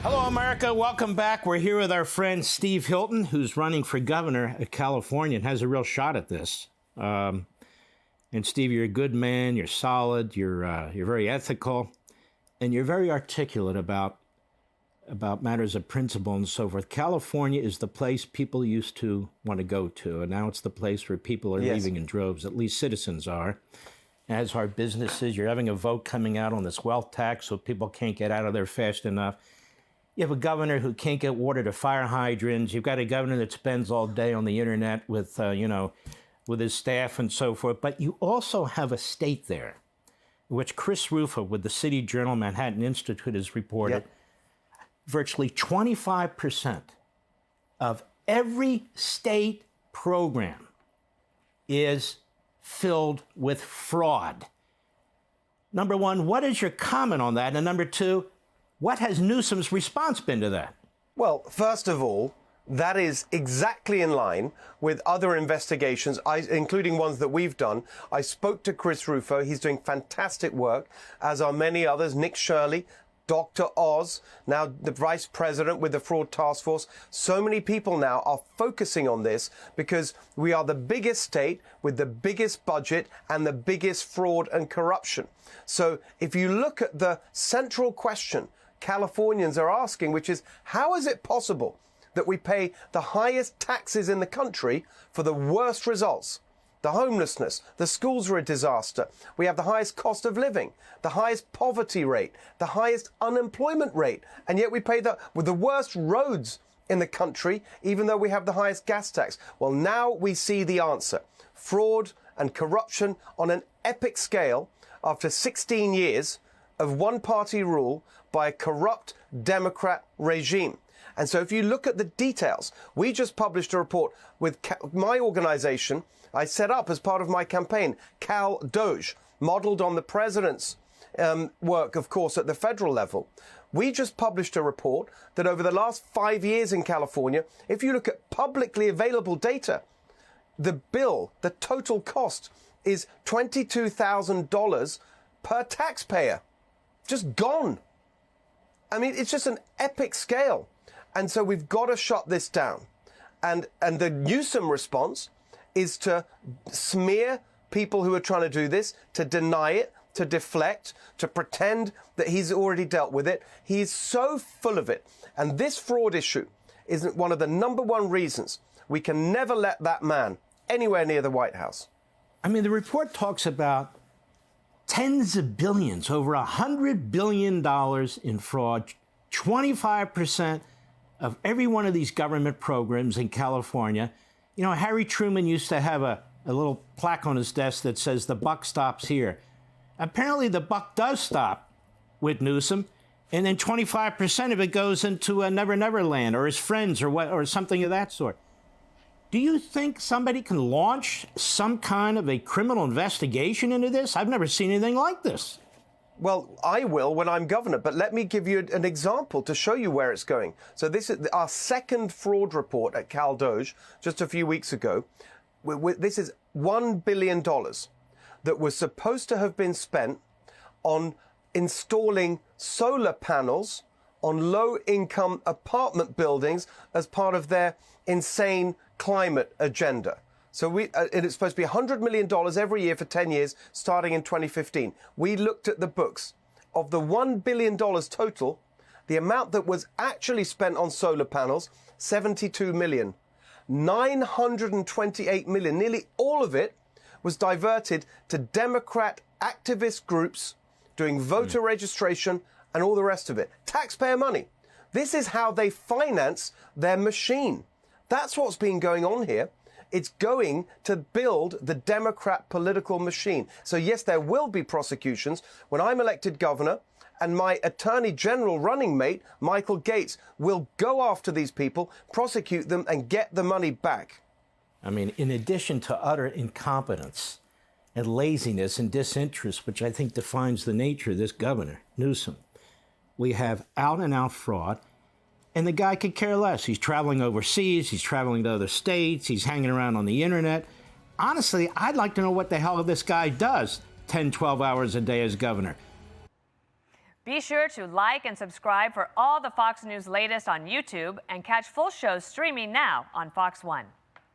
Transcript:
Hello, America. Welcome back. We're here with our friend Steve Hilton, who's running for governor of California and has a real shot at this. And Steve, you're a good man. You're solid. You're very ethical, and you're very articulate about matters of principle and so forth. California is the place people used to want to go to, and now it's the place where people are leaving in droves. At least citizens are. As are businesses. You're having a vote coming out on this wealth tax, so people can't get out of there fast enough. You have a governor who can't get water to fire hydrants. You've got a governor that spends all day on the internet with, with his staff and so forth. But you also have a state there, which Chris Rufo with the City Journal Manhattan Institute has reported. Virtually 25% of every state program is filled with fraud. Number one, what is your comment on that? And number two, what has Newsom's response been to that? Well, first of all, that is exactly in line with other investigations, including ones that we've done. I spoke to Chris Rufo. He's doing fantastic work, as are many others. Nick Shirley, Dr. Oz, now the vice president with the fraud task force. So many people now are focusing on this because we are the biggest state with the biggest budget and the biggest fraud and corruption. So if you look at the central question Californians are asking, which is, how is it possible that we pay the highest taxes in the country for the worst results? The homelessness, the schools are a disaster. We have the highest cost of living, the highest poverty rate, the highest unemployment rate, and yet we pay with the worst roads in the country, even though we have the highest gas tax. Well, now we see the answer. Fraud and corruption on an epic scale after 16 years of one-party rule by a corrupt Democrat regime. And so if you look at the details, we just published a report with my organization I set up as part of my campaign, Cal Doge, modeled on the president's work, of course, at the federal level. We just published a report that over the last 5 years in California, if you look at publicly available data, the bill, the total cost is $22,000 per taxpayer. Just gone. I mean, it's just an epic scale. And so we've got to shut this down. And the Newsom response is to smear people who are trying to do this, to deny it, to deflect, to pretend that he's already dealt with it. He's so full of it. And this fraud issue is one of the number one reasons we can never let that man anywhere near the White House. I mean, the report talks about tens of billions, over $100 billion in fraud, 25% of every one of these government programs in California. You know, Harry Truman used to have a little plaque on his desk that says the buck stops here. Apparently the buck does stop with Newsom, and then 25% of it goes into a Never Never Land or his friends or something of that sort. Do you think somebody can launch some kind of a criminal investigation into this? I've never seen anything like this. Well, I will when I'm governor, but let me give you an example to show you where it's going. So this is our second fraud report at Cal Doge just a few weeks ago. This is $1 billion that was supposed to have been spent on installing solar panels on low-income apartment buildings as part of their insane climate agenda. So it's supposed to be $100 million every year for 10 years, starting in 2015. We looked at the books. Of the $1 billion total, the amount that was actually spent on solar panels, $72 million. $928 million, nearly all of it, was diverted to Democrat activist groups doing voter registration and all the rest of it. Taxpayer money. This is how they finance their machine. That's what's been going on here. It's going to build the Democrat political machine. So yes, there will be prosecutions. When I'm elected governor and my attorney general running mate, Michael Gates, will go after these people, prosecute them and get the money back. I mean, in addition to utter incompetence and laziness and disinterest, which I think defines the nature of this governor, Newsom, we have out-and-out fraud. And the guy could care less. He's traveling overseas. He's traveling to other states. He's hanging around on the internet. Honestly, I'd like to know what the hell this guy does 10, 12 hours a day as governor. Be sure to like and subscribe for all the Fox News latest on YouTube and catch full shows streaming now on Fox One.